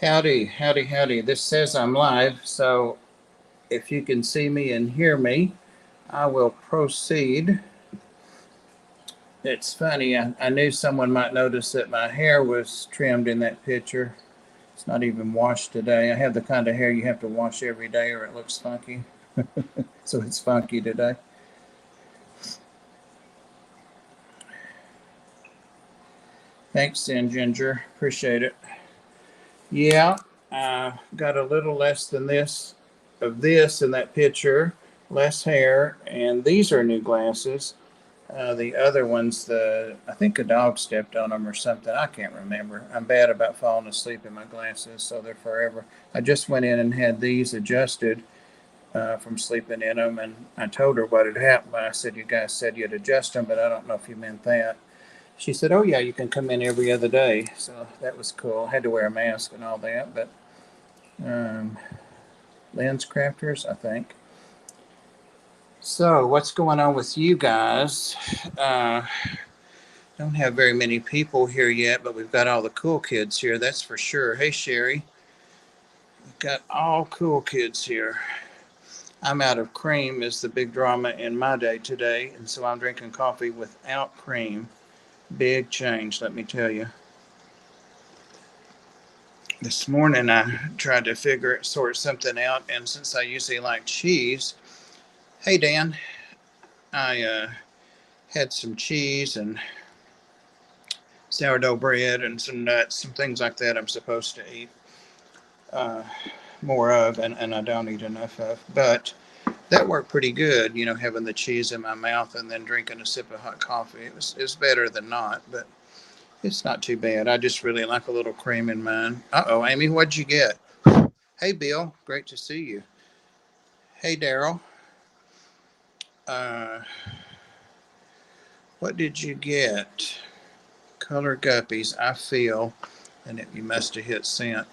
Howdy, howdy, howdy. This says I'm live, so if you can see me and hear me, I will proceed. It's funny, I knew someone might notice that my hair was trimmed in that picture. It's not even washed today. I have the kind of hair you have to wash every day or it looks funky. So it's funky today. Thanks, Sin Ginger. Appreciate it. Yeah, got a little less than this of this in that picture, less hair, and these are new glasses. The other ones, I think a dog stepped on them or something. I can't remember. I'm bad about falling asleep in my glasses, so they're forever. I just went in and had these adjusted from sleeping in them, and I told her what had happened. I said, "You guys said you'd adjust them, but I don't know if you meant that." She said, "Oh yeah, you can come in every other day." So that was cool. I had to wear a mask and all that, but um, lens crafters, I think. So what's going on with you guys? Don't have very many people here yet, but we've got all the cool kids here, that's for sure. Hey Sherry, we've got all cool kids here. I'm out of cream is the big drama in my day today, and so I'm drinking coffee without cream. Big change, let me tell you. This morning I tried to sort something out, and since I usually like cheese, hey Dan, I had some cheese and sourdough bread and some nuts, some things like that I'm supposed to eat uh, more of, and I don't eat enough of. But that worked pretty good, having the cheese in my mouth and then drinking a sip of hot coffee. It was better than not, but it's not too bad. I just really like a little cream in mine. Uh-oh, Amy, what'd you get? Hey, Bill, great to see you. Hey, Daryl. Uh, what did you get? Color guppies, I feel, and you must have hit sent.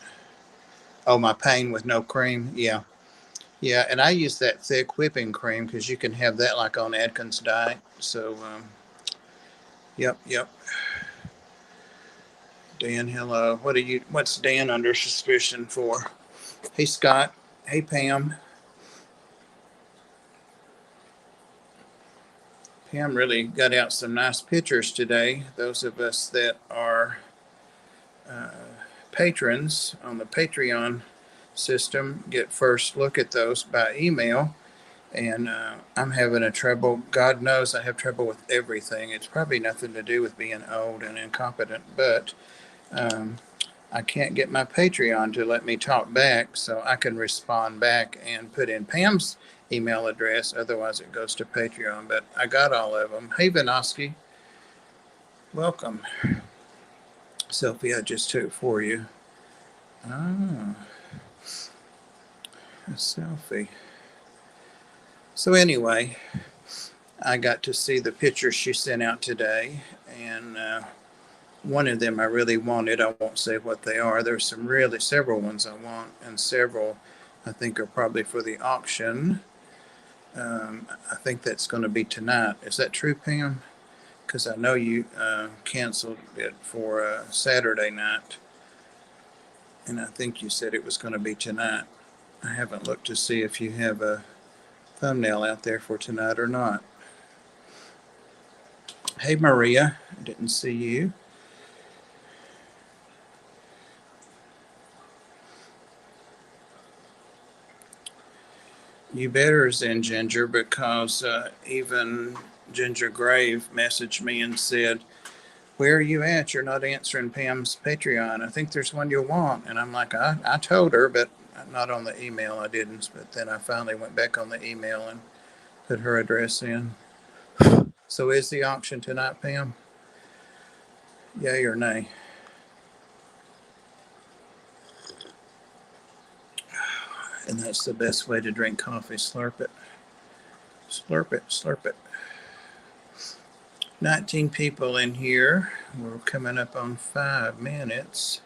Oh, my pain with no cream? Yeah. Yeah, and I use that thick whipping cream because you can have that like on Atkins diet. So, yep, yep. Dan, hello. What's Dan under suspicion for? Hey, Scott. Hey, Pam. Pam really got out some nice pictures today. Those of us that are uh, patrons on the Patreon system get first look at those by email. And I'm having a trouble. God knows I have trouble with everything. It's probably nothing to do with being old and incompetent, but um, I can't get my Patreon to let me talk back so I can respond back and put in Pam's email address. Otherwise, it goes to Patreon. But I got all of them. Hey, Vinoski, welcome. Selfie I just took for you. Ah, a selfie. So anyway, I got to see the pictures she sent out today, and one of them I really wanted. I won't say what they are. There's several ones I want, and several I think are probably for the auction. I think that's going to be tonight. Is that true, Pam? Because I know you canceled it for Saturday night, and I think you said it was going to be tonight. I haven't looked to see if you have a thumbnail out there for tonight or not. Hey, Maria, I didn't see you. You better send Ginger because even Ginger Grave messaged me and said, "Where are you at? You're not answering Pam's Patreon. I think there's one you'll want." And I'm like, I told her, but not on the email. I didn't. But then I finally went back on the email and put her address in. So is the auction tonight, Pam? Yay or nay? And that's the best way to drink coffee. Slurp it. Slurp it. Slurp it. 19 people in here. We're coming up on 5 minutes.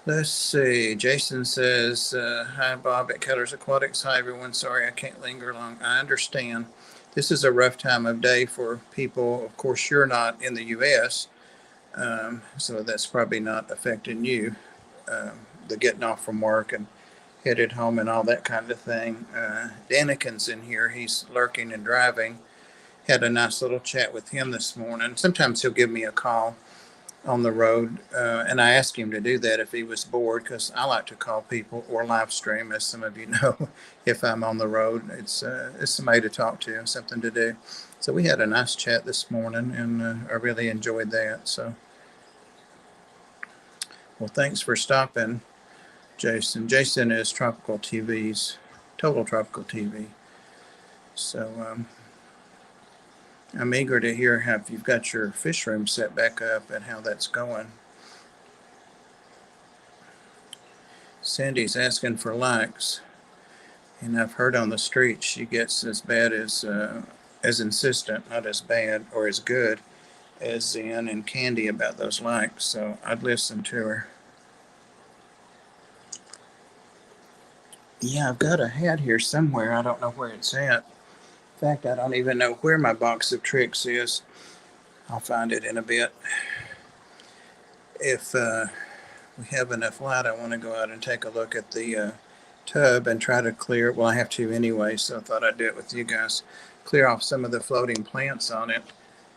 Let's see. Jason says, hi, Bob at Keller's Aquatics. Hi, everyone. Sorry I can't linger long. I understand. This is a rough time of day for people. Of course, you're not in the U.S., so that's probably not affecting you. the getting off from work and headed home and all that kind of thing. Danikin's in here. He's lurking and driving. Had a nice little chat with him this morning. Sometimes he'll give me a call on the road, and I asked him to do that if he was bored, because I like to call people or live stream, as some of you know, if I'm on the road. It's somebody to talk to, something to do. So we had a nice chat this morning, and I really enjoyed that. So, well, thanks for stopping, Jason. Jason is Tropical TV's Total Tropical TV. So I'm eager to hear how you've got your fish room set back up and how that's going. Sandy's asking for likes, and I've heard on the street she gets as bad as insistent, not as bad or as good as Zen and Candy about those likes. So I'd listen to her. Yeah, I've got a hat here somewhere. I don't know where it's at. In fact, I don't even know where my box of tricks is. I'll find it in a bit. If we have enough light, I want to go out and take a look at the tub and try to clear, well, I have to anyway, so I thought I'd do it with you guys, clear off some of the floating plants on it.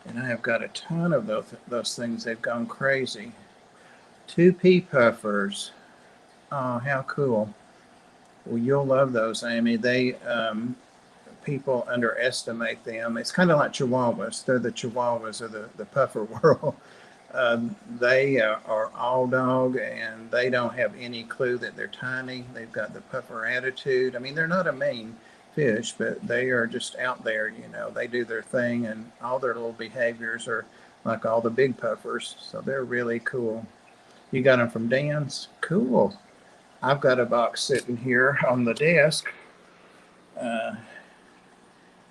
And I have got a ton of those things. They've gone crazy. 2P puffers. Oh, how cool. Well, you'll love those, Amy. People underestimate them. It's kind of like chihuahuas. They're the chihuahuas of the puffer world. They are all dog, and they don't have any clue that they're tiny. They've got the puffer attitude. I mean, they're not a mean fish, but they are just out there. They do their thing, and all their little behaviors are like all the big puffers. So they're really cool. You got them from Dan's? Cool. I've got a box sitting here on the desk.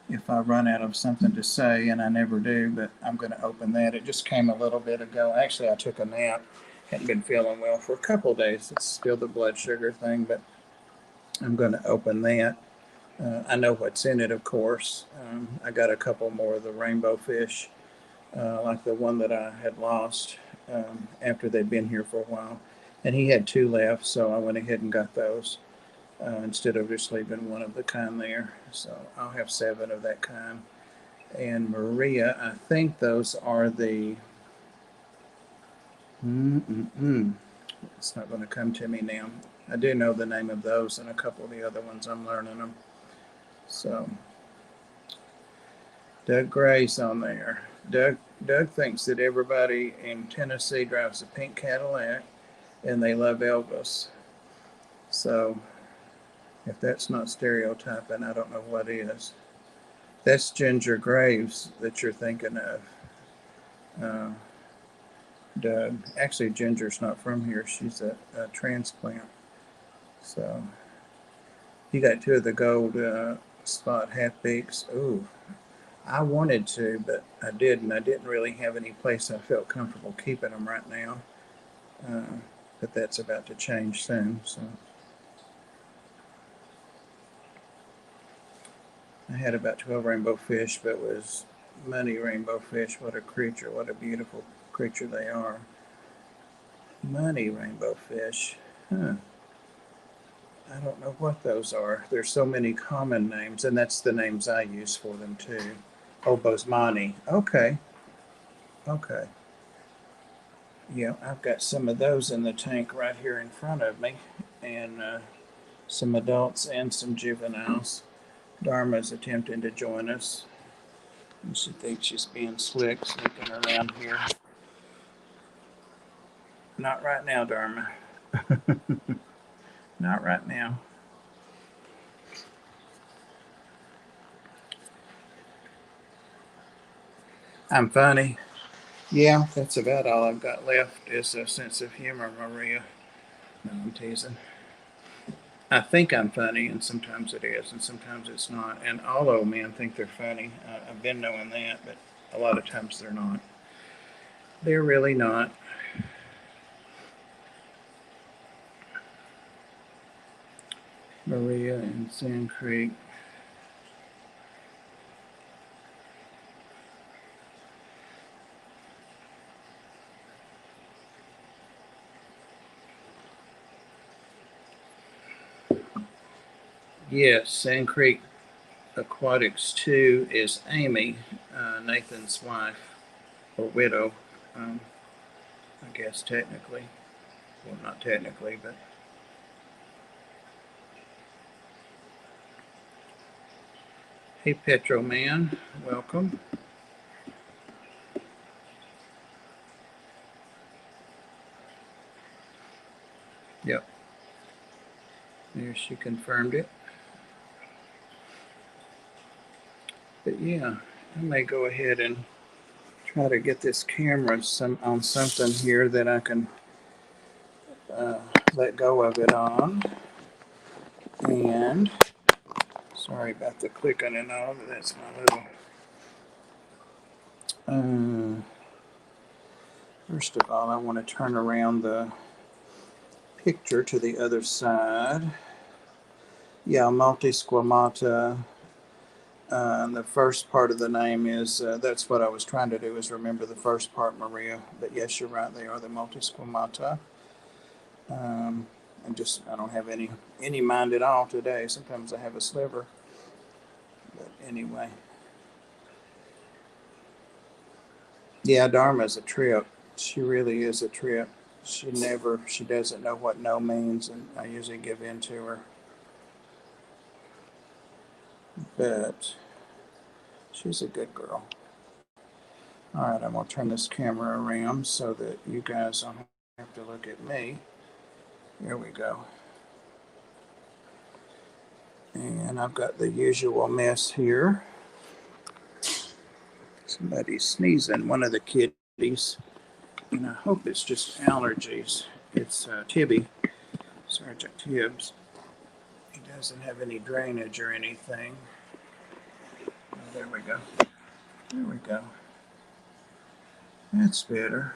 If I run out of something to say, and I never do, but I'm going to open that. It just came a little bit ago. Actually, I took a nap. Hadn't been feeling well for a couple of days. It's still the blood sugar thing, but I'm going to open that. I know what's in it, of course. I got a couple more of the rainbow fish, like the one that I had lost after they'd been here for a while. And he had 2 left, so I went ahead and got those. Instead of just leaving one of the kind there. So I'll have 7 of that kind. And Maria, I think those are the, it's not going to come to me now. I do know the name of those, and a couple of the other ones I'm learning them. So Doug Gray's on there. Doug thinks that everybody in Tennessee drives a pink Cadillac and they love Elvis. So if that's not stereotyping, I don't know what is. That's Ginger Graves that you're thinking of, Doug. Actually, Ginger's not from here. She's a transplant. So you got 2 of the gold spot half beaks. Ooh, I wanted to, but I didn't. I didn't really have any place I felt comfortable keeping them right now. But that's about to change soon. So I had about 12 rainbow fish, but it was money rainbow fish. What a creature. What a beautiful creature they are. Money rainbow fish. Huh. I don't know what those are. There's so many common names, and that's the names I use for them too. Oh, Bosmani. Okay. Okay. Yeah, I've got some of those in the tank right here in front of me, and some adults and some juveniles. Dharma's attempting to join us. And she thinks she's being slick, sneaking around here. Not right now, Dharma. Not right now. I'm funny. Yeah, that's about all I've got left is a sense of humor, Maria. No, I'm teasing. I think I'm funny, and sometimes it is, and sometimes it's not. And all old men think they're funny. I've been knowing that, but a lot of times they're not. They're really not. Maria and Sand Creek. Yes, Sand Creek Aquatics 2 is Amy, Nathan's wife, or widow, I guess technically. Well, not technically, but. Hey, Petro Man, welcome. Yep, there she confirmed it. But yeah, I may go ahead and try to get this camera on something here that I can uh, let go of it on. And sorry about the clicking and all, but that's my little. First of all, I want to turn around the picture to the other side. Yeah, multisquamata. The first part of the name is, that's what I was trying to do, is remember the first part, Maria. But yes, you're right, they are the multisquamata. I don't have any mind at all today. Sometimes I have a sliver. But anyway. Yeah, Dharma's a trip. She really is a trip. She doesn't know what no means, and I usually give in to her. But she's a good girl. All right, I'm going to turn this camera around so that you guys don't have to look at me. There we go. And I've got the usual mess here. Somebody's sneezing, one of the kitties. And I hope it's just allergies. It's Tibby, Sergeant Tibbs. He doesn't have any drainage or anything. Oh, there we go. There we go. That's better.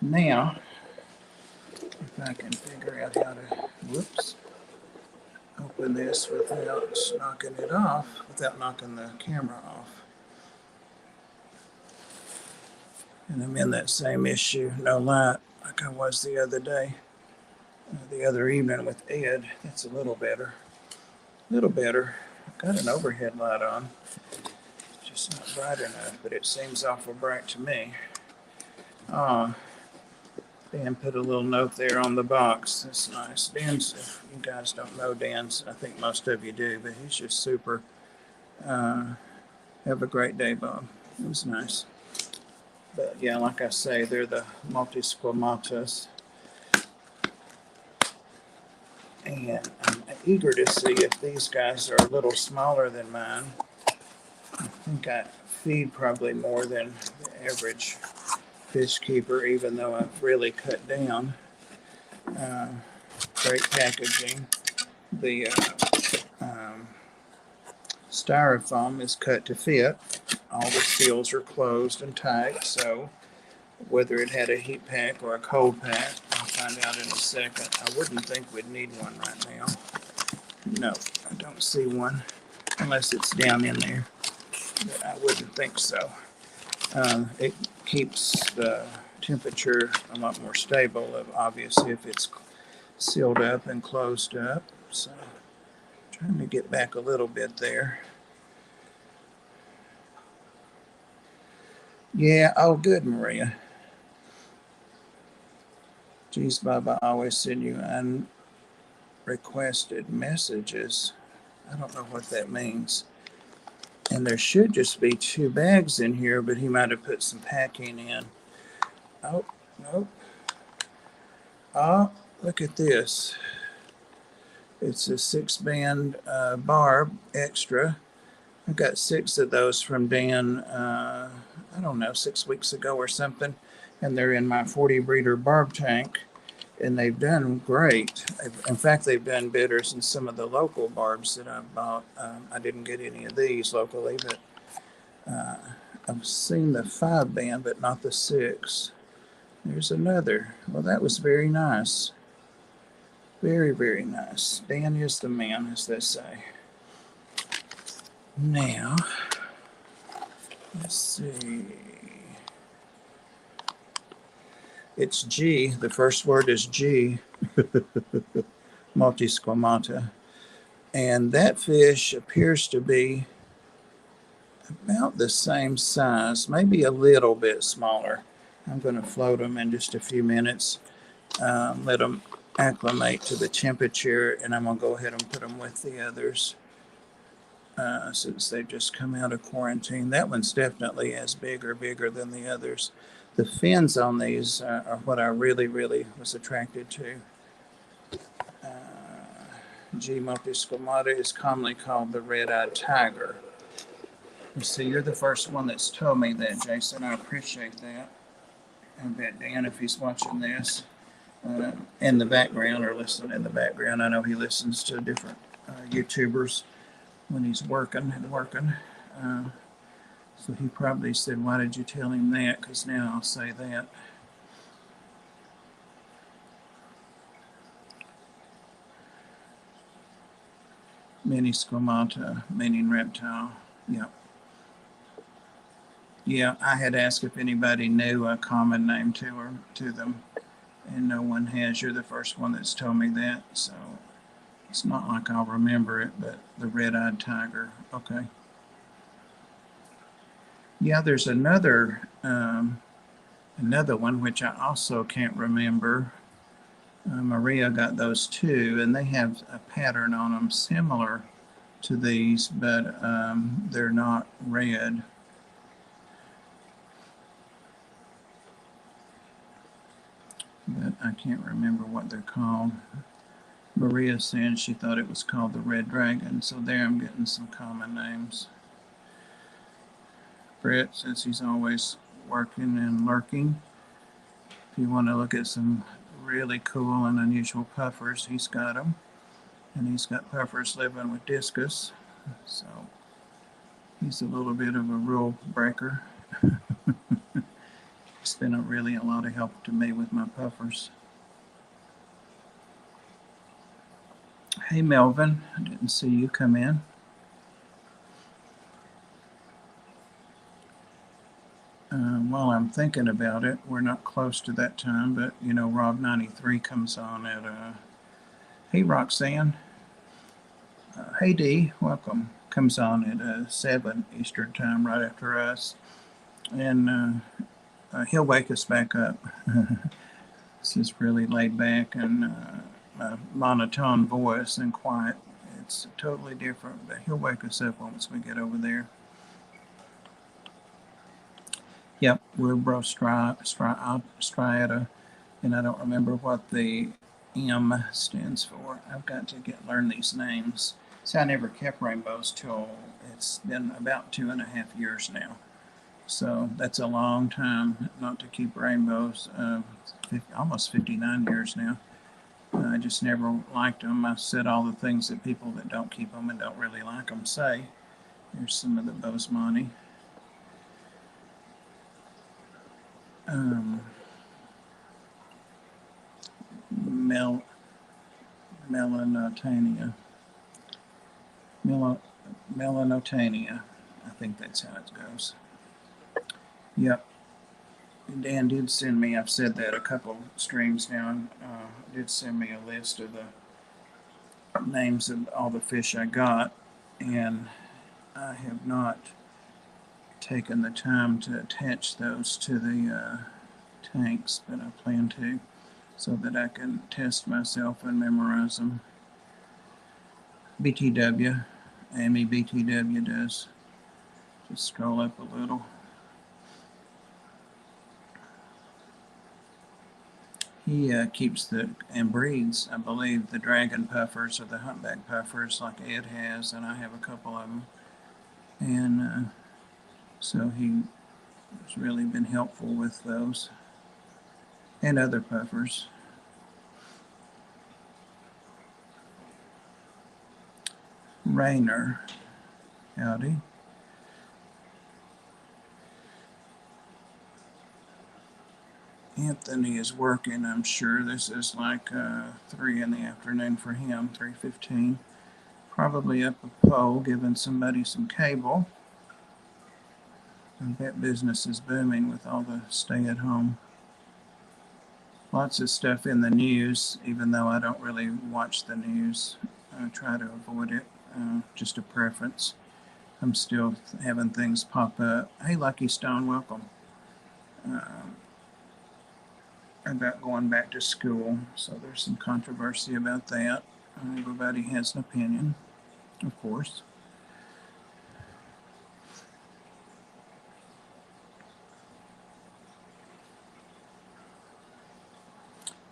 Now, if I can figure out how to, whoops, open this without knocking it off, without knocking the camera off. And I'm in that same issue, no light, like I was the other day, the other evening with Ed. That's a little better. A little better. I've got an overhead light on. It's just not bright enough, but it seems awful bright to me. Dan put a little note there on the box. That's nice. Dan's, if you guys don't know Dan's, I think most of you do, but he's just super. Have a great day, Bob. It was nice. But yeah, like I say, they're the multisquamatas. And I'm eager to see if these guys are a little smaller than mine. I think I feed probably more than the average fish keeper, even though I've really cut down. Great packaging. The styrofoam is cut to fit. All the seals are closed and tight, so whether it had a heat pack or a cold pack, I'll find out in a second. I wouldn't think we'd need one right now. No, I don't see one, unless it's down in there, but I wouldn't think so. It keeps the temperature a lot more stable, obviously, if it's sealed up and closed up. So, trying to get back a little bit there. Yeah, oh, good, Maria. Geez, Baba, I always send you unrequested messages. I don't know what that means. And there should just be 2 bags in here, but he might have put some packing in. Oh, nope. Oh, look at this. It's a 6-band barb extra. I got 6 of those from Dan, I don't know, 6 weeks ago or something. And they're in my 40 breeder barb tank. And they've done great. In fact, they've done better than some of the local barbs that I've bought. I didn't get any of these locally, but I've seen the 5-band, but not the 6. There's another. Well, that was very nice. Very, very nice. Dan is the man, as they say. Now, let's see. It's G. The first word is G. multisquamata. And that fish appears to be about the same size, maybe a little bit smaller. I'm going to float them in just a few minutes, let them acclimate to the temperature, and I'm going to go ahead and put them with the others since they've just come out of quarantine. That one's definitely as big or bigger than the others. The fins on these are what I really, really was attracted to. G. multisquamata is commonly called the red-eyed tiger. You see, you're the first one that's told me that, Jason. I appreciate that. I bet Dan, if he's watching this in the background or listening in the background, I know he listens to different YouTubers when he's working. So he probably said, why did you tell him that? Because now I'll say that. Mini squamata, meaning reptile. Yep. Yeah, I had asked if anybody knew a common name to them, and no one has. You're the first one that's told me that, so it's not like I'll remember it, but the red-eyed tiger. Okay. Yeah, there's another one which I also can't remember. Maria got those too, and they have a pattern on them similar to these, but they're not red. But I can't remember what they're called. Maria said she thought it was called the red dragon, so there I'm getting some common names. Brett says he's always working and lurking. If you want to look at some really cool and unusual puffers, he's got them. And he's got puffers living with discus, so he's a little bit of a rule breaker. It's been a lot of help to me with my puffers. Hey Melvin, I didn't see you come in. While I'm thinking about it, we're not close to that time, but you know, Rob 93 comes on at hey Roxanne. Hey Dee, welcome. Comes on at 7 Eastern time, right after us. And he'll wake us back up. This is really laid back and a monotone voice and quiet. It's totally different, but he'll wake us up once we get over there. Yep, we're both striata, and I don't remember what the M stands for. I've got to learn these names. See, I never kept rainbows till it's been about 2.5 years now. So that's a long time not to keep rainbows. Almost 59 years now. I just never liked them. I said all the things that people that don't keep them and don't really like them say. Here's some of the Bosemani. Melanotania. Melanotania. I think that's how it goes. Yep. Dan did send me, I've said that a couple streams now, did send me a list of the names of all the fish I got, and I have not taken the time to attach those to the tanks, but I plan to, so that I can test myself and memorize them. BTW, Amy BTW does. Just scroll up a little. He keeps and breeds, I believe, the dragon puffers or the humpback puffers like Ed has, and I have a couple of them. And so he has really been helpful with those and other puffers. Rayner, howdy. Anthony is working, I'm sure. This is like 3 in the afternoon for him, 3:15. Probably up a pole, giving somebody some cable. And that business is booming with all the stay-at-home. lots of stuff in the news, even though I don't really watch the news. I try to avoid it, just a preference. I'm still having things pop up. Hey, Lucky Stone, welcome. About going back to school, so there's some controversy about that. Everybody has an opinion, of course.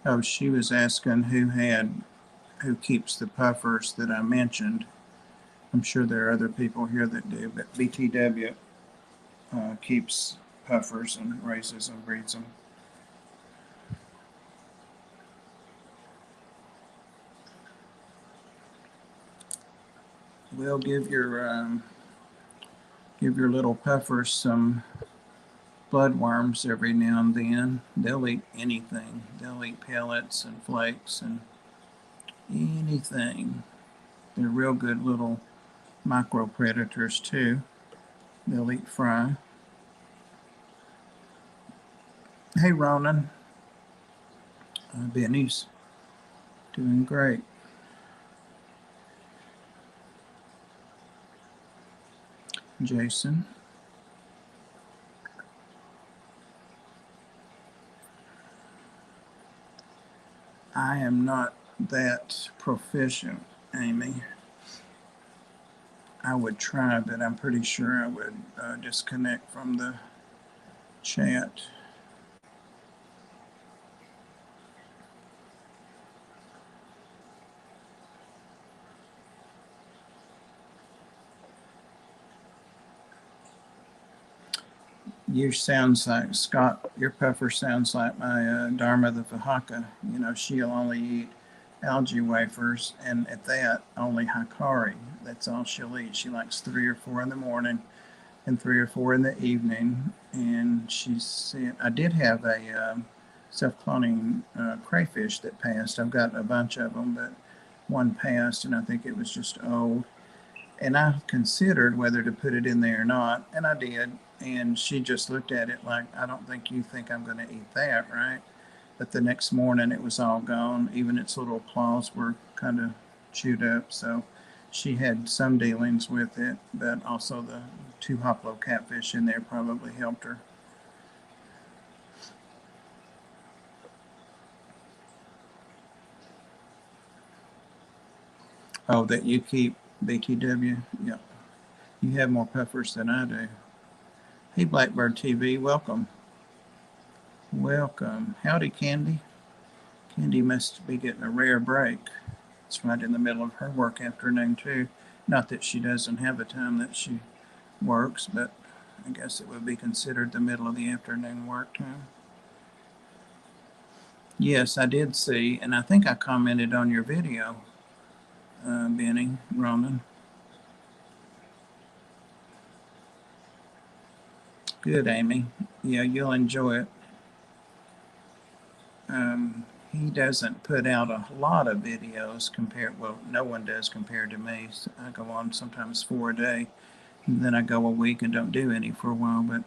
Oh, she was asking who keeps the puffers that I mentioned. I'm sure there are other people here that do, but BTW keeps puffers and raises and breeds them. We'll give your little puffers some bloodworms every now and then. They'll eat anything. They'll eat pellets and flakes and anything. They're real good little micro predators too. They'll eat fry. Hey, Ronan. Benny's doing great. Jason. I am not that proficient, Amy. I would try, but I'm pretty sure I would disconnect from the chat. You sounds like Scott. Your puffer sounds like my Dharma the Vahaka. You know, she'll only eat algae wafers, and at that, only Hikari. That's all she'll eat. She likes 3 or 4 in the morning and 3 or 4 in the evening. And she said, I did have a self-cloning crayfish that passed. I've got a bunch of them, but one passed, and I think it was just old. And I considered whether to put it in there or not, and I did. And she just looked at it like, I don't think you think I'm going to eat that, right? But the next morning it was all gone. Even its little claws were kind of chewed up. So she had some dealings with it, but also the 2 hoplo catfish in there probably helped her. Oh, that you keep BTW? Yeah. You have more puffers than I do. Hey, Blackbird TV, welcome. Welcome. Howdy, Candy. Candy must be getting a rare break. It's right in the middle of her work afternoon, too. Not that she doesn't have a time that she works, but I guess it would be considered the middle of the afternoon work time. Yes, I did see, and I think I commented on your video, Benny, Ronan. Good, Amy. Yeah, you'll enjoy it. He doesn't put out a lot of videos compared, well, no one does compared to me. So I go on sometimes 4 a day, and then I go a week and don't do any for a while, but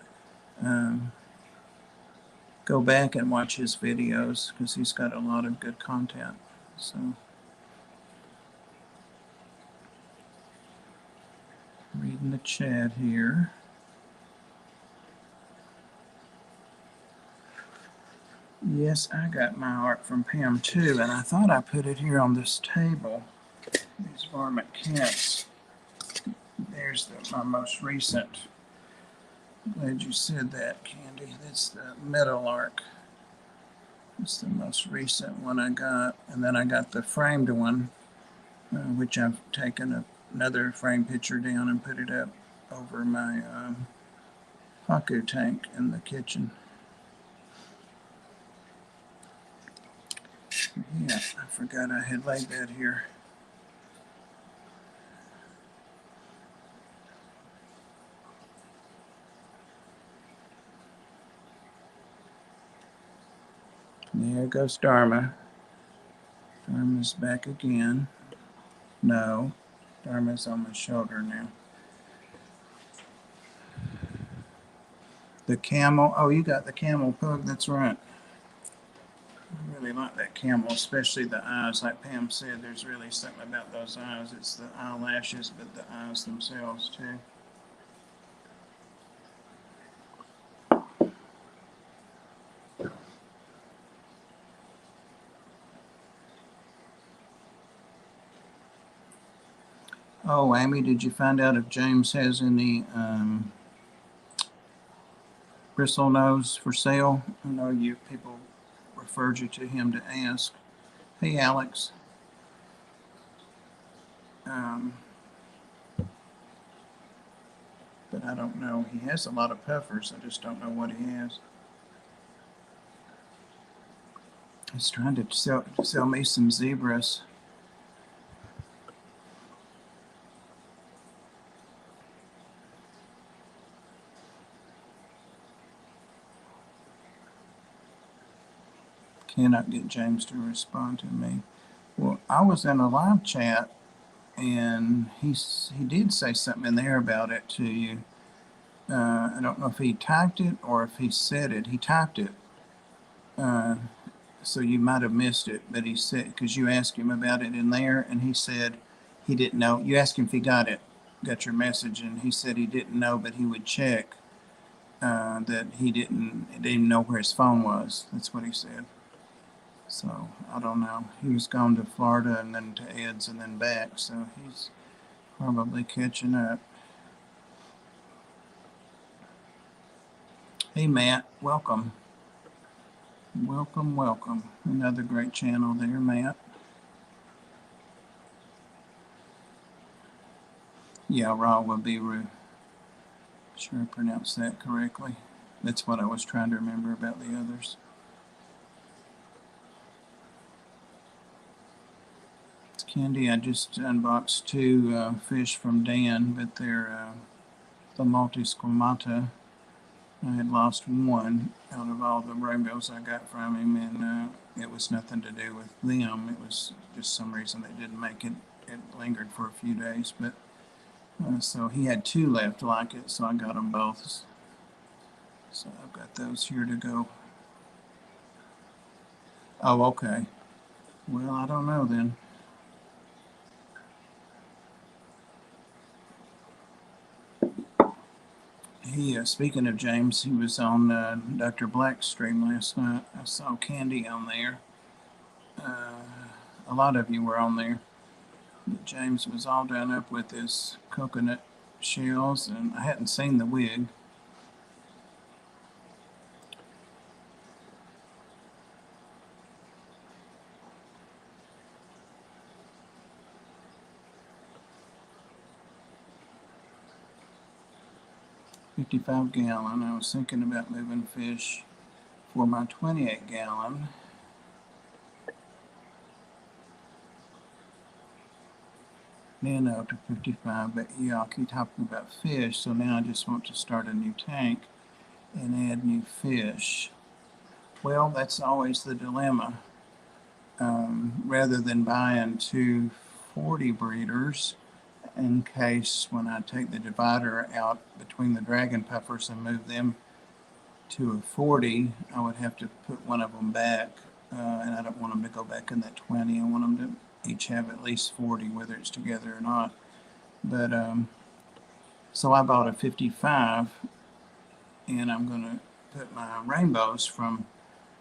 go back and watch his videos because he's got a lot of good content. So, reading the chat here. Yes, I got my art from Pam too, and I thought I put it here on this table. These varmint cats. There's my most recent. Glad you said that, Candy. That's the metal arc. It's the most recent one I got. And then I got the framed one, which I've taken another frame picture down and put it up over my Haku tank in the kitchen. Yeah, I forgot I had laid that here. There goes Dharma. Dharma's back again. No, Dharma's on my shoulder now. The camel. Oh, you got the camel pug. That's right. that camel, especially the eyes. Like Pam said, there's really something about those eyes. It's the eyelashes, but the eyes themselves too. Oh, Amy, did you find out if James has any bristle nose for sale? I know you people referred you to him to ask. Hey, Alex. But I don't know. He has a lot of puffers. I just don't know what he has. He's trying to sell me some zebras. Cannot get James to respond to me. Well, I was in a live chat, and he did say something in there about it to you. I don't know if he typed it or if he said it. He typed it, so you might have missed it. But he said, because you asked him about it in there, and he said he didn't know. You asked him if he got your message, and he said he didn't know, but he would check. That he didn't know where his phone was. That's what he said. So I don't know. He was gone to Florida and then to Ed's and then back, so he's probably catching up. Hey Matt, welcome. Welcome. Another great channel there, Matt. Yeah, Ra Wabiru. Sure I pronounced that correctly. That's what I was trying to remember about the others. It's Candy. I just unboxed 2 fish from Dan, but they're the multi-squamata. I had lost one out of all the rainbows I got from him, and it was nothing to do with them. It was just some reason they didn't make it. It lingered for a few days, but so he had 2 left like it, so I got them both. So I've got those here to go. Oh, okay. Well, I don't know then. Speaking of James, he was on Dr. Black's stream last night. I saw Candy on there. A lot of you were on there. But James was all done up with his coconut shells, and I hadn't seen the wig. $55-gallon. I was thinking about moving fish for my 28-gallon. Nano to 55, but y'all keep talking about fish, so now I just want to start a new tank and add new fish. Well, that's always the dilemma. Rather than buying 2 40 breeders, in case when I take the divider out between the dragon puffers and move them to a 40, I would have to put one of them back, and I don't want them to go back in that 20. I want them to each have at least 40, whether it's together or not. But so I bought a 55, and I'm going to put my rainbows from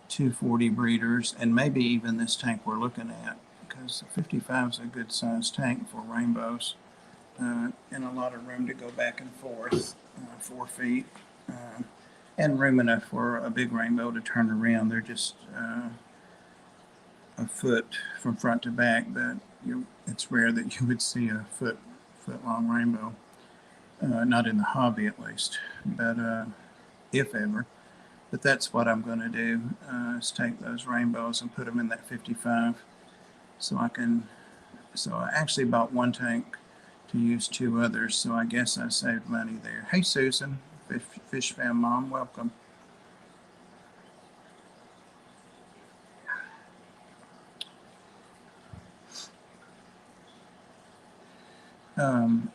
240 breeders, and maybe even this tank we're looking at, because 55 is a good sized tank for rainbows, and a lot of room to go back and forth, 4 feet, and room enough for a big rainbow to turn around. They're just a foot from front to back, but it's rare that you would see a foot long rainbow, not in the hobby at least, but if ever. But that's what I'm going to do, is take those rainbows and put them in that 55. So I actually bought 1 tank to use 2 others, so I guess I saved money there. Hey Susan, Fish Fam Mom, welcome.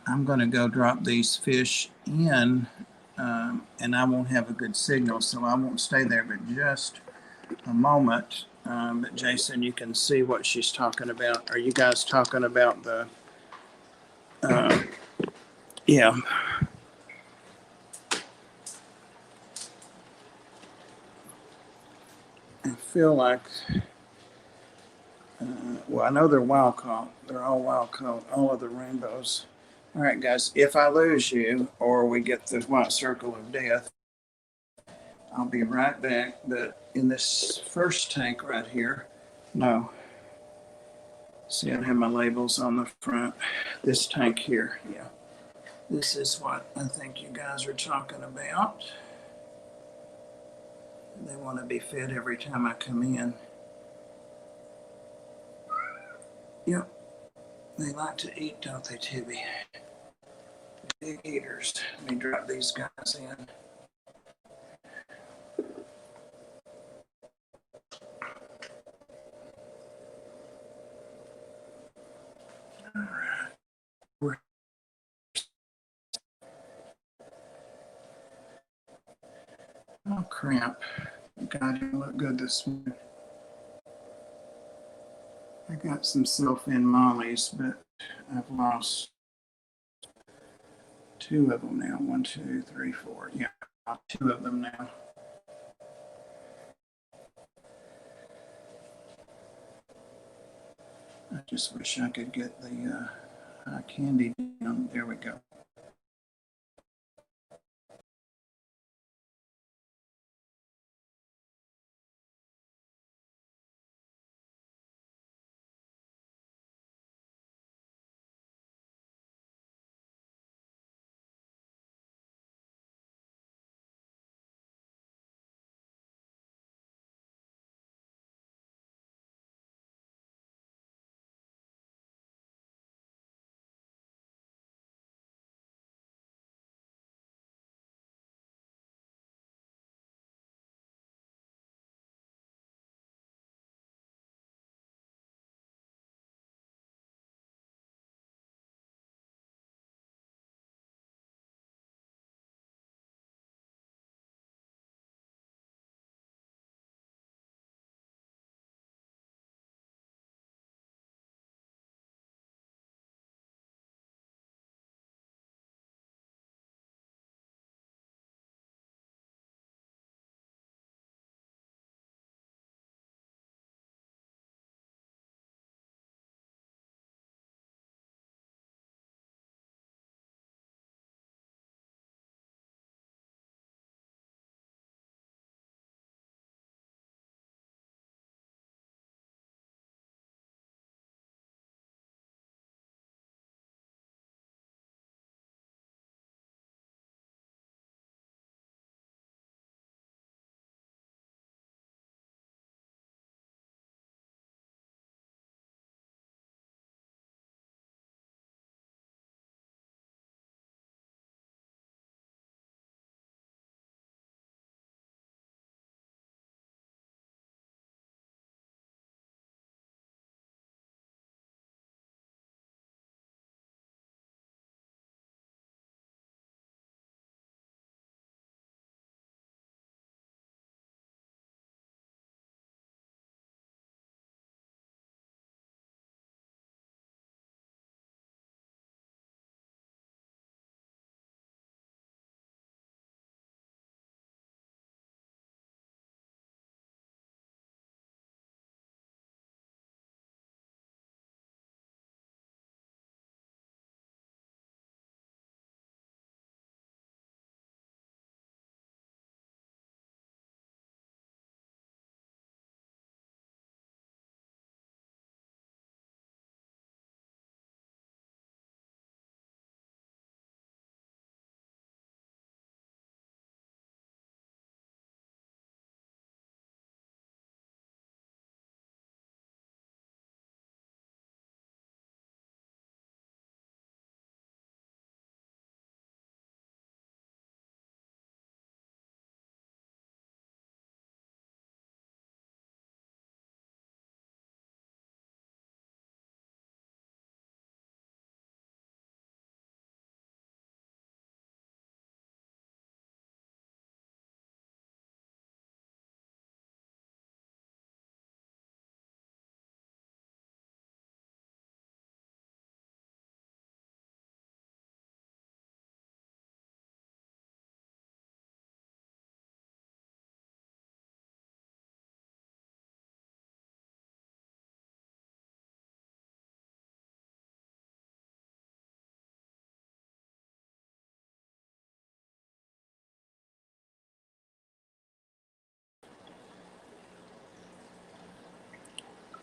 I'm going to go drop these fish in, and I won't have a good signal, so I won't stay there but just a moment. But Jason, you can see what she's talking about. Are you guys talking about the, uh, yeah. I feel like, well, I know they're wild caught. They're all wild caught, all of the rainbows. All right, guys, if I lose you or we get the white circle of death, I'll be right back. But in this first tank right here, no. See, I have my labels on the front. This tank here, yeah. This is what I think you guys are talking about. They want to be fed every time I come in. Yep, they like to eat, don't they, Tibby? Big eaters. Let me drop these guys in. All right. Oh, crap. God, you look good this morning. I got some self-in mollies, but I've lost two of them now. One, two, three, four. Yeah, two of them now. I just wish I could get the candy down. There we go.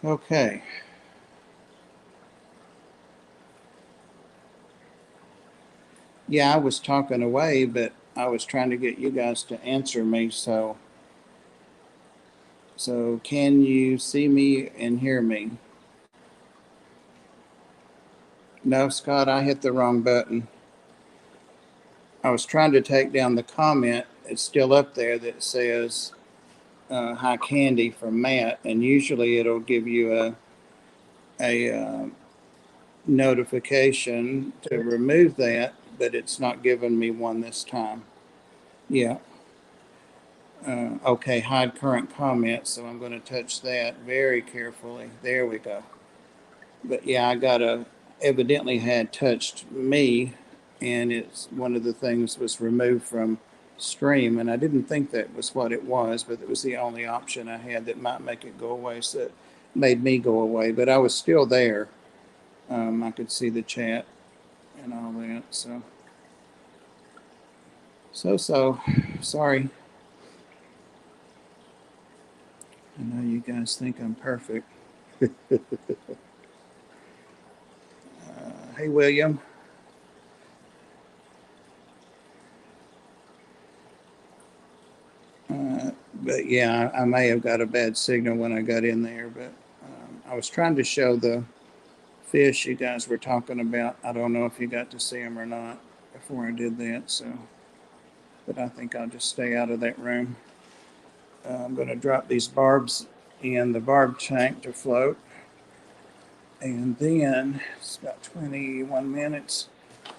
Okay. Yeah, I was talking away, but I was trying to get you guys to answer me. So can you see me and hear me? No, Scott, I hit the wrong button. I was trying to take down the comment. It's still up there that says "Hi Candy" from Matt, and usually it'll give you a notification to remove that, but it's not giving me one this time. Yeah. Okay, hide current comments. So I'm going to touch that very carefully. There we go. But yeah, I got evidently had touched me, and it's one of the things was removed from stream, and I didn't think that was what it was, but it was the only option I had that might make it go away. So it made me go away, but I was still there. I could see the chat and all that. So sorry. I know you guys think I'm perfect. Hey, William. But yeah, I may have got a bad signal when I got in there, but I was trying to show the fish you guys were talking about. I don't know if you got to see them or not before I did that. But I think I'll just stay out of that room. I'm going to drop these barbs in the barb tank to float. And then it's about 21 minutes.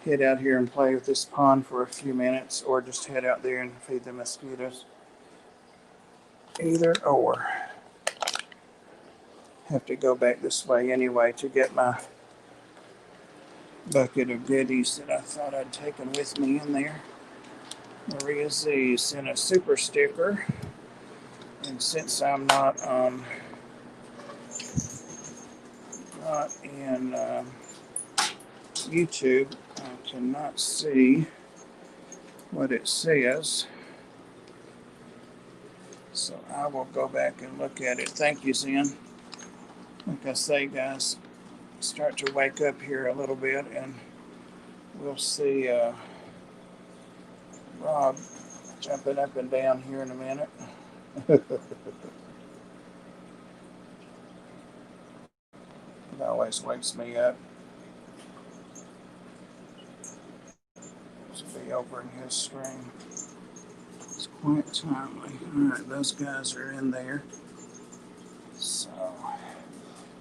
Head out here and play with this pond for a few minutes, or just head out there and feed the mosquitoes. Either or. Have to go back this way anyway to get my bucket of goodies that I thought I'd taken with me in there. Maria Z sent a super sticker, and since I'm not in YouTube, I cannot see what it says. So I will go back and look at it. Thank you, Zen. Like I say, guys, start to wake up here a little bit, and we'll see Rob jumping up and down here in a minute. It always wakes me up to be over in his stream. It's quite timely. All right, those guys are in there. So,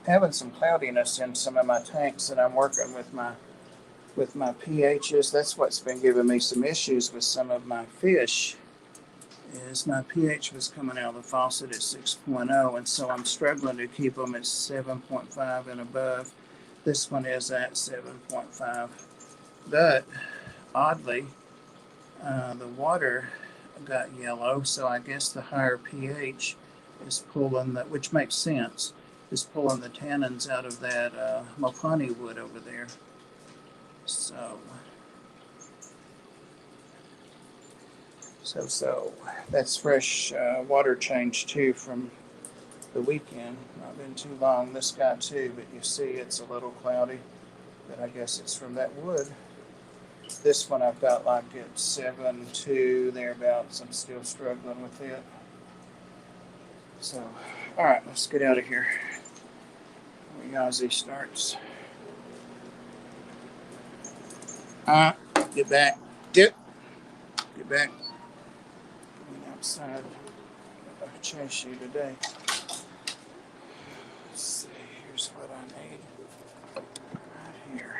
having some cloudiness in some of my tanks that I'm working with my pHs. That's what's been giving me some issues with some of my fish. Is my pH was coming out of the faucet at 6.0, and so I'm struggling to keep them at 7.5 and above. This one is at 7.5, but oddly, the water got yellow, so I guess the higher pH is pulling that, which makes sense, is pulling the tannins out of that mopani wood over there. So that's fresh water change too from the weekend. Not been too long. This guy too, but you see it's a little cloudy, but I guess it's from that wood. This one I've got like at 7.2 thereabouts. I'm still struggling with it. So, all right, let's get out of here. Yazzie starts. Get back. Get back. Coming outside. I'll chase you today. Let's see. Here's what I need. Right here.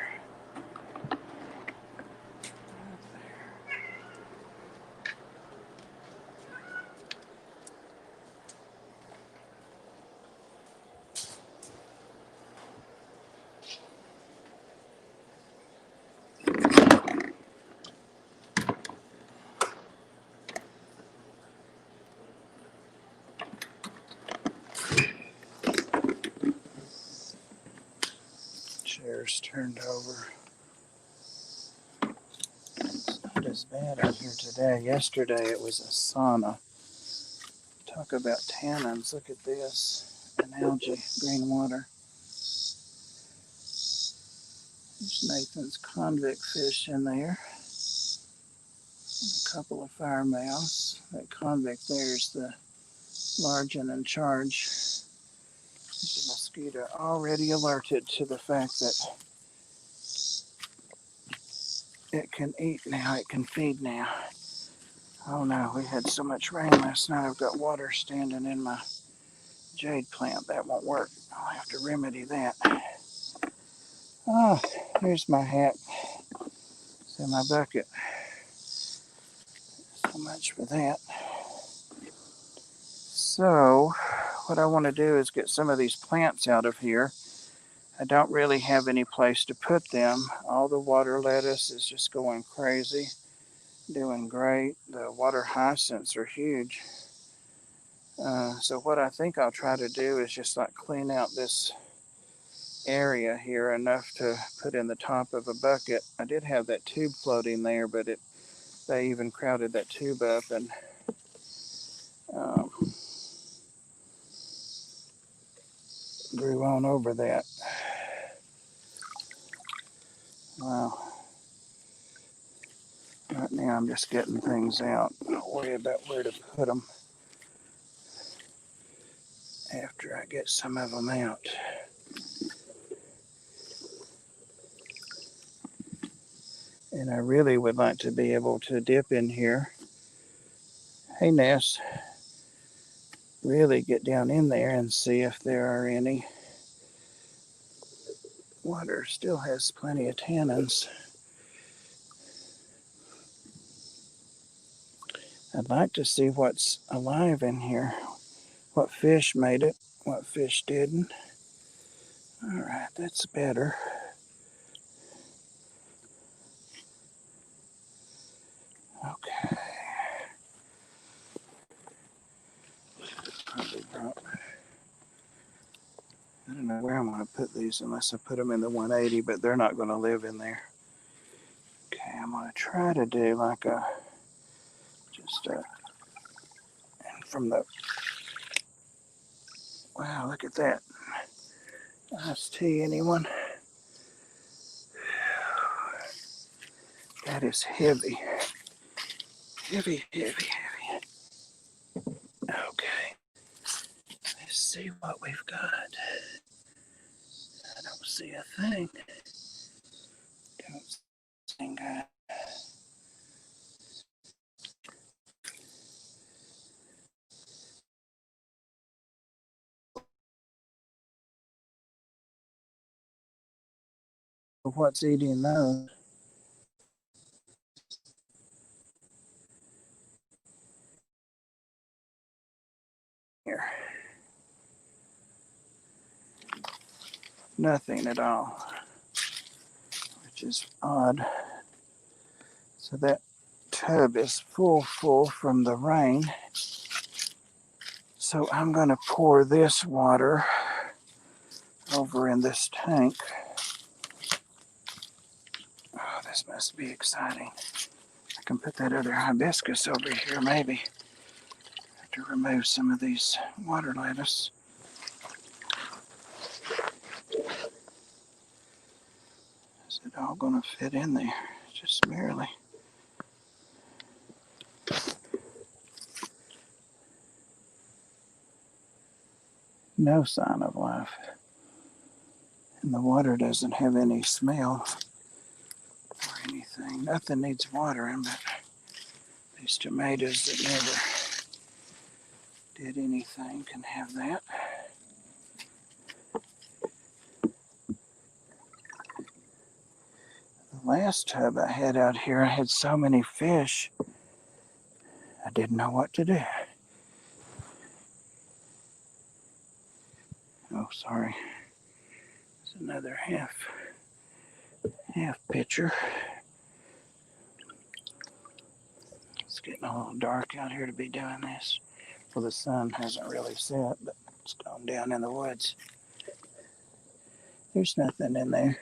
Chair's turned over. It's not as bad out here today. Yesterday it was a sauna. Talk about tannins. Look at this. and algae, green water. There's Nathan's convict fish in there. And a couple of fire mouths. That convict there is the large and in charge. There's a mosquito already alerted to the fact that it can eat now, it can feed now. Oh no, we had so much rain last night. I've got water standing in my jade plant. That won't work. I'll have to remedy that. Oh, here's my hat. It's in my bucket. So much for that. So, what I want to do is get some of these plants out of here. I don't really have any place to put them. All the water lettuce is just going crazy, doing great. The water hyacinths are huge. So what I think I'll try to do is just like clean out this area here enough to put in the top of a bucket. I did have that tube floating there, but they even crowded that tube up and grew on over that. Wow. Right now I'm just getting things out. Don't worry about where to put them after I get some of them out. And I really would like to be able to dip in here. Hey Ness, really get down in there and see if there are any. Water still has plenty of tannins. I'd like to see what's alive in here. What fish made it, what fish didn't. All right, that's better. Okay. I don't know where I'm going to put these unless I put them in the 180, but they're not going to live in there. Okay, I'm going to try to do like a, from the, wow, look at that. Iced tea, anyone? That is heavy. Heavy, heavy, heavy. Okay. Let's see what we've got. I don't see a thing. Don't see a thing. What's eating those? Here. Nothing at all, which is odd. So that tub is full from the rain. So I'm going to pour this water over in this tank. Oh, this must be exciting. I can put that other hibiscus over here maybe. I have to remove some of these water lettuce. Is it all going to fit in there? Just barely. No sign of life. And the water doesn't have any smell or anything. Nothing needs watering, but these tomatoes that never did anything can have that. The last tub I had out here, I had so many fish, I didn't know what to do. Oh, sorry. There's another half pitcher. It's getting a little dark out here to be doing this. Well, the sun hasn't really set, but it's gone down in the woods. There's nothing in there.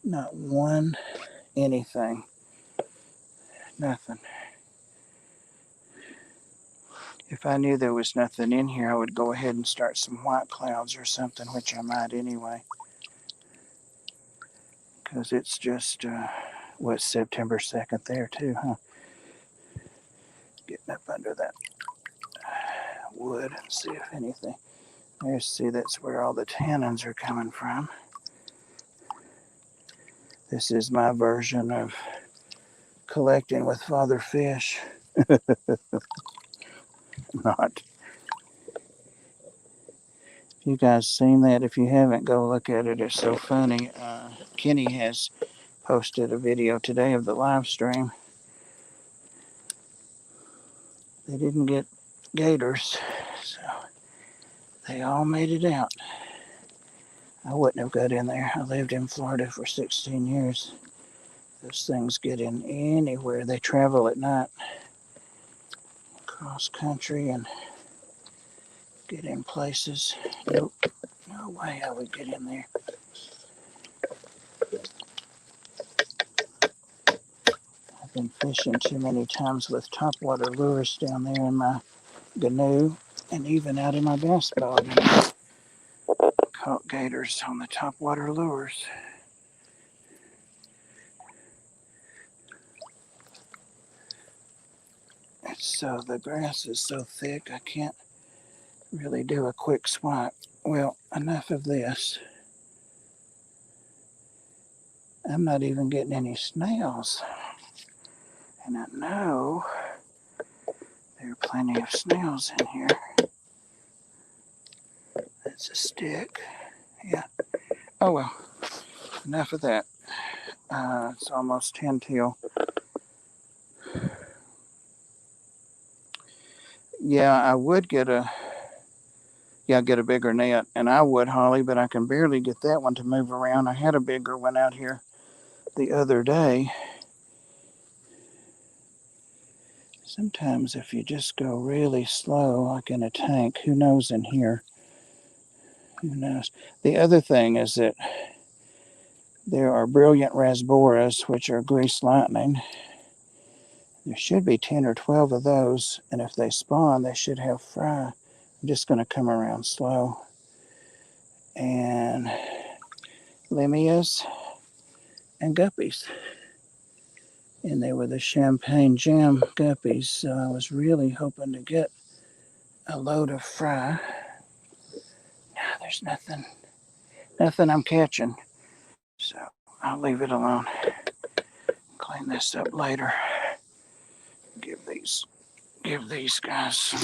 Not one anything. Nothing. If I knew there was nothing in here, I would go ahead and start some white clouds or something, which I might anyway. Because it's just, what's September 2nd there too, huh? Getting up under that wood and see if anything. There's, see, that's where all the tannins are coming from. This is my version of collecting with Father Fish. Not. You guys seen that? If you haven't, go look at it. It's so funny. Kenny has posted a video today of the live stream. They didn't get gators, so they all made it out. I wouldn't have got in there. I lived in Florida for 16 years. Those things get in anywhere. They travel at night across country and get in places. Nope, no way I would get in there. I've been fishing too many times with topwater lures down there in my canoe and even out in my bass boat. Caught gators on the topwater lures. So the grass is so thick I can't really do a quick swipe. Well, enough of this. I'm not even getting any snails. And I know there are plenty of snails in here. That's a stick. Yeah. Oh well, enough of that. It's almost 10 till. Yeah, I would get a bigger net, and I would, Holly, but I can barely get that one to move around. I had a bigger one out here the other day. Sometimes if you just go really slow, like in a tank, who knows in here? Who knows? The other thing is that there are brilliant rasboras, which are grease lightning. There should be 10 or 12 of those, and if they spawn, they should have fry. I'm just going to come around slow. And limias and guppies. And they were the champagne jam guppies, so I was really hoping to get a load of fry. No, there's nothing I'm catching, so I'll leave it alone. Clean this up later. Give these guys some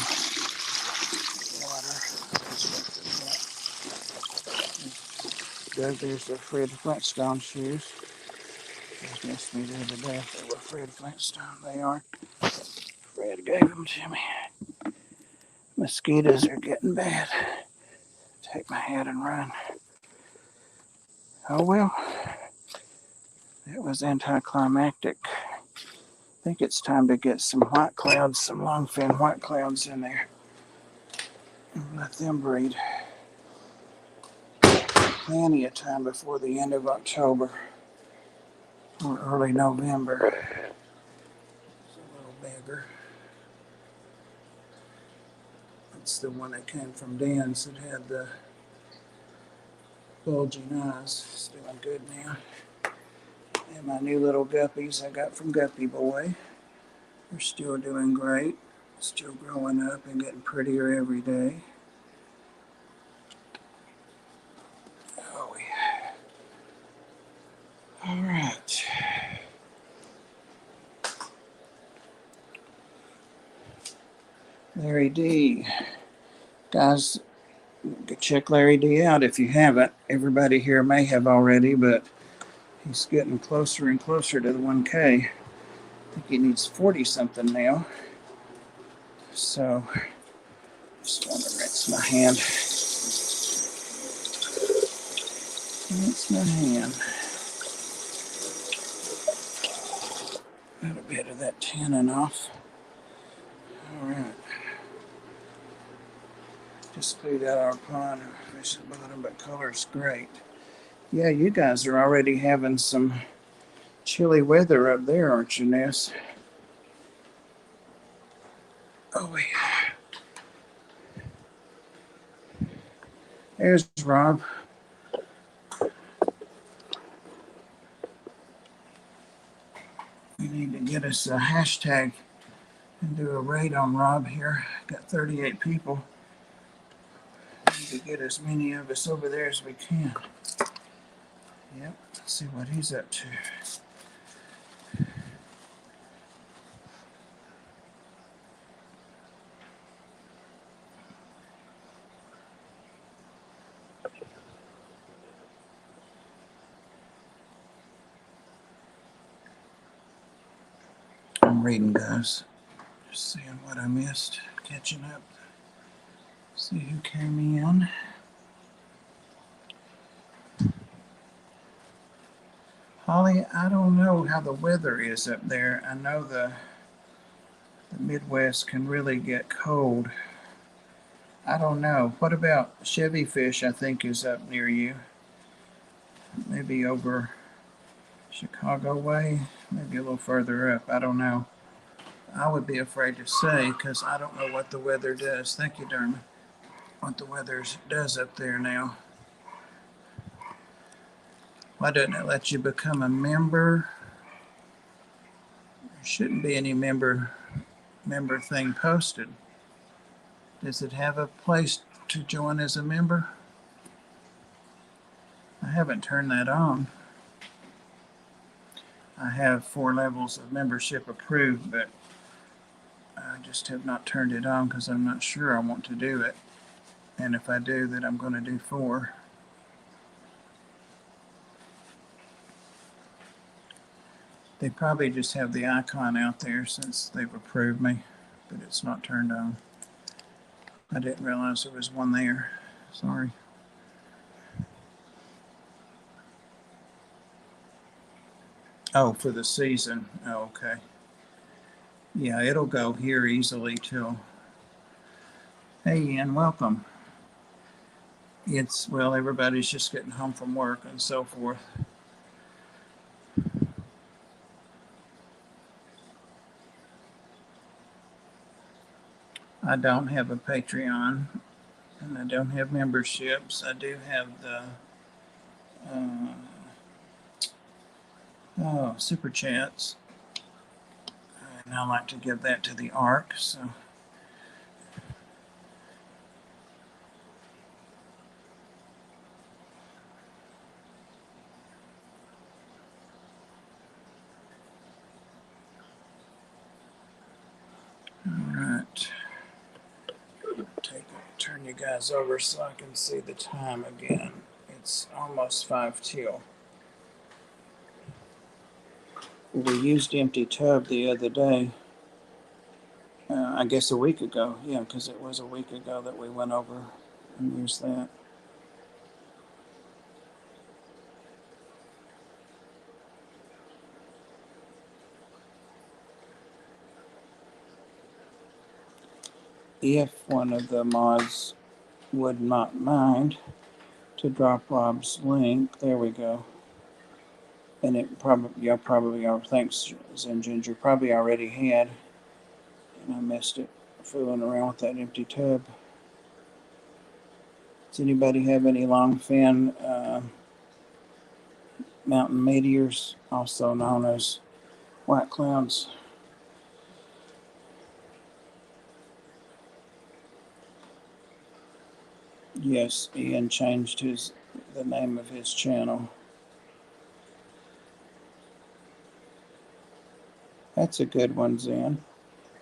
water. There's the Fred Flintstone shoes. They missed me the other day if they were Fred Flintstone. They are. Fred gave them to me. Mosquitoes are getting bad. Take my hat and run. Oh well. It was anticlimactic. I think it's time to get some white clouds, some longfin white clouds in there. And let them breed. Plenty of time before the end of October or early November. It's a little bigger. It's the one that came from Dan's that had the bulging eyes. It's doing good now. And my new little guppies I got from Guppy Boy. They're still doing great. Still growing up and getting prettier every day. Oh yeah. All right. Larry D. Guys, check Larry D out if you haven't. Everybody here may have already, but he's getting closer and closer to the 1K. I think he needs 40 something now. So, just want to rinse my hand. Rinse my hand. Got a bit of that tannin off. All right. Just cleaned out our pond. Fish at the bottom, but color's great. Yeah, you guys are already having some chilly weather up there, aren't you, Ness? Oh, yeah. There's Rob. We need to get us a hashtag and do a raid on Rob here. Got 38 people. Need to get as many of us over there as we can. Yep, let's see what he's up to. I'm reading, guys. Just seeing what I missed. Catching up. See who came in. Holly, I don't know how the weather is up there. I know the Midwest can really get cold. I don't know. What about Chevy Fish? I think is up near you. Maybe over Chicago way. Maybe a little further up. I don't know. I would be afraid to say because I don't know what the weather does. Thank you, Dermot. What the weather does up there now. Why doesn't it let you become a member? There shouldn't be any member thing posted. Does it have a place to join as a member? I haven't turned that on. I have 4 levels of membership approved, but I just have not turned it on because I'm not sure I want to do it. And if I do, then I'm going to do 4. They probably just have the icon out there since they've approved me, but it's not turned on. I didn't realize there was one there. Sorry. Oh, for the season. Oh, okay. Yeah, it'll go here easily till. Hey, Ian, welcome. Well, everybody's just getting home from work and so forth. I don't have a Patreon and I don't have memberships. I do have the super chats, and I like to give that to the ARC. So all right, turn you guys over so I can see the time again. It's almost 5 till. We used empty tub the other day. I guess a week ago. Yeah, because it was a week ago that we went over and used that. If one of the mods would not mind to drop Rob's link, there we go. And it probably, thanks, Zen Ginger, probably already had, and I missed it, fooling around with that empty tub. Does anybody have any long fin mountain meteors, also known as white clouds? Yes, Ian changed the name of his channel. That's a good one, Zen.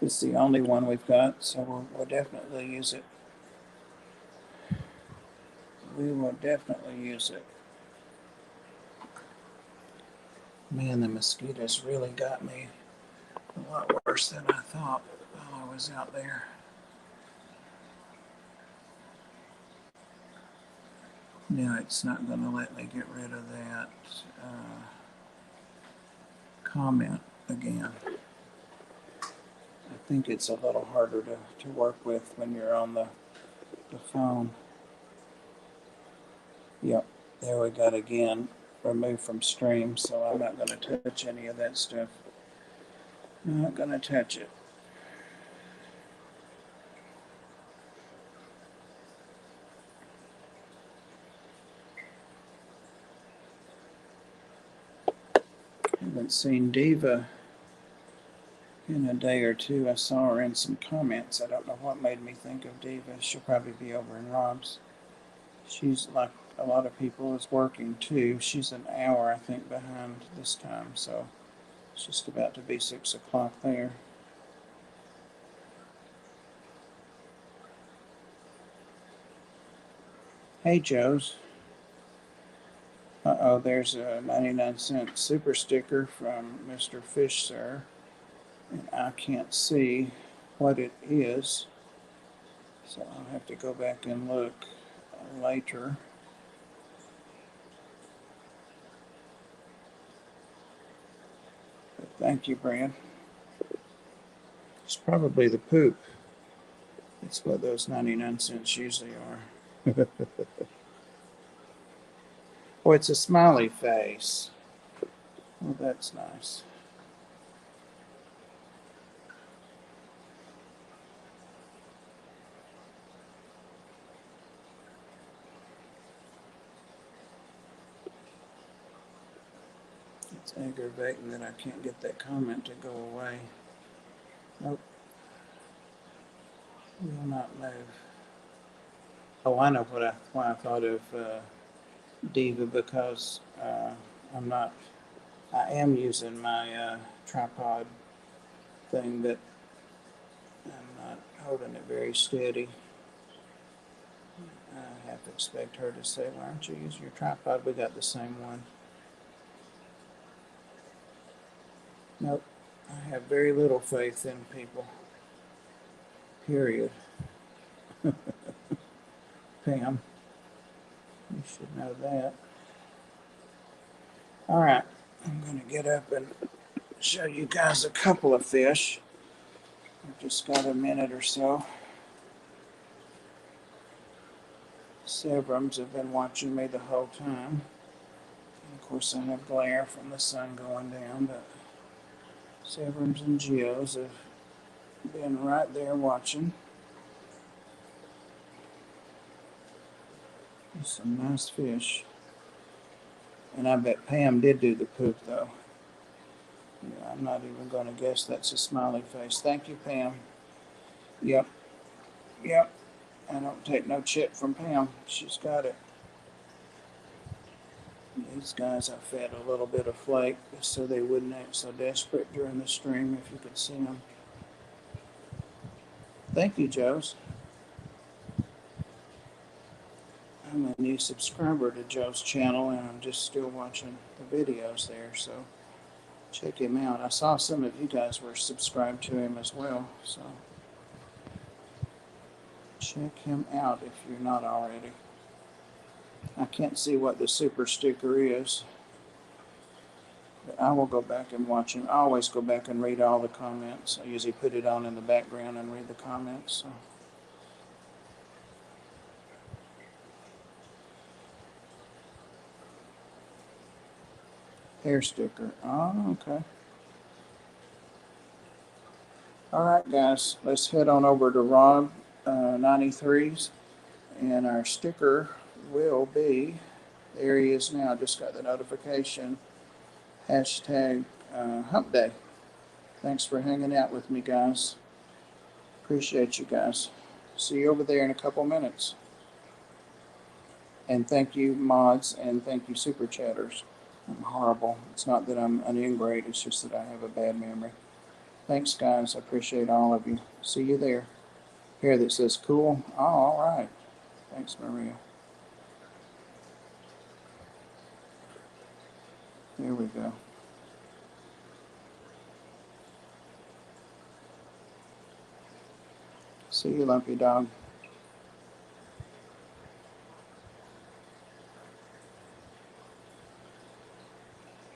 It's the only one we've got, so we'll definitely use it. We will definitely use it. Man, the mosquitoes really got me a lot worse than I thought while I was out there. No, it's not going to let me get rid of that comment again. I think it's a little harder to work with when you're on the phone. Yep, there we got again. Remove from stream, so I'm not going to touch any of that stuff. I'm not going to touch it. Haven't seen Diva in a day or two. I saw her in some comments. I don't know what made me think of Diva. She'll probably be over in Rob's. She's like a lot of people is working too. She's an hour, I think, behind this time, so it's just about to be 6 o'clock there. Hey, Joe's. Uh-oh, there's a 99-cent super sticker from Mr. Fish, sir. And I can't see what it is, so I'll have to go back and look later. But thank you, Brad. It's probably the poop. It's what those 99 cents usually are. Oh, it's a smiley face. Well, that's nice. It's aggravating that I can't get that comment to go away. Nope. Will not move. Oh, I know why I thought of Diva, because I am using my tripod thing, but I'm not holding it very steady. I have to expect her to say, why aren't you using your tripod? We got the same one. Nope. I have very little faith in people. Period. Pam, you should know that. All right. I'm going to get up and show you guys a couple of fish. I've just got a minute or so. Severums have been watching me the whole time. And of course, I have glare from the sun going down, but Severums and Geos have been right there watching. Some nice fish. And I bet Pam did do the poop, though. Yeah, I'm not even going to guess that's a smiley face. Thank you, Pam. Yep, yep. I don't take no chip from Pam. She's got it. These guys I fed a little bit of flake just so they wouldn't act so desperate during the stream, if you could see them. Thank you, Joe's. I'm a new subscriber to Joe's channel, and I'm just still watching the videos there, so check him out. I saw some of you guys were subscribed to him as well, so check him out if you're not already. I can't see what the super sticker is, but I will go back and watch him. I always go back and read all the comments. I usually put it on in the background and read the comments. So. Hair sticker. Oh, okay. All right, guys, let's head on over to Rob 93's, and our sticker will be, there he is now, just got the notification, hashtag Hump Day. Thanks for hanging out with me, guys. Appreciate you guys. See you over there in a couple minutes. And thank you, mods, and thank you, super chatters. I'm horrible. It's not that I'm an ingrate, it's just that I have a bad memory. Thanks, guys. I appreciate all of you. See you there. Here that says cool. Oh, all right. Thanks, Maria. There we go. See you, Lumpy Dog.